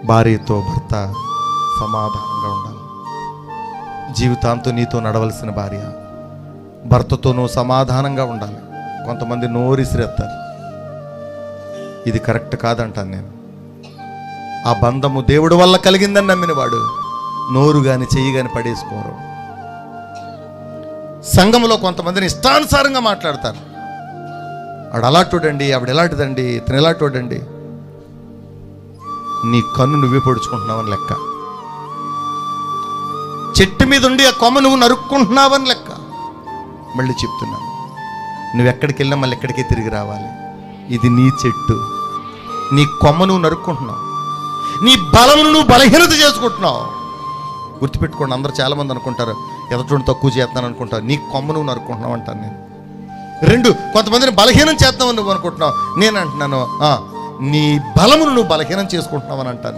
భార్యతో భర్త సమాధానంగా ఉండాలి. జీవితాంతం నీతో నడవలసిన భార్య భర్తతోనూ సమాధానంగా ఉండాలి. కొంతమంది నోరిసిరేస్తారు. ఇది కరెక్ట్ కాదంటాను నేను. ఆ బంధము దేవుడి వల్ల కలిగిందని నమ్మిన వాడు నోరు కానీ చెయ్యి కానీ పడేసుకోరు. సంఘంలో కొంతమందిని ఇష్టానుసారంగా మాట్లాడతారు. ఆడు అలాంటివాడండి, ఆవిడ ఎలాంటిదండి, ఇతను ఎలాంటివాడండి. నీ కన్ను నువ్వే పొడుచుకుంటున్నావని లెక్క. చెట్టు మీద ఉండి ఆ కొమ్మ నువ్వు నరుక్కుంటున్నావని లెక్క. మళ్ళీ చెప్తున్నాను, నువ్వెక్కడికి వెళ్ళినా మళ్ళీ ఎక్కడికే తిరిగి రావాలి. ఇది నీ చెట్టు, నీ కొమ్మ నువ్వు నరుక్కుంటున్నావు, నీ బలమును నువ్వు బలహీనత చేసుకుంటున్నావు. గుర్తుపెట్టుకోండి. అందరూ చాలామంది అనుకుంటారు ఎదటువంటి తక్కువ చేస్తున్నాను అనుకుంటారు. నీ కొమ్మ నువ్వు నరుక్కుంటున్నావు అంటాను నేను. రెండు, కొంతమందిని బలహీనం చేద్దామని నువ్వు అనుకుంటున్నావు. నేను అంటున్నాను నీ బలమును నువ్వు బలహీనం చేసుకుంటున్నావు అని అంటాను నేను.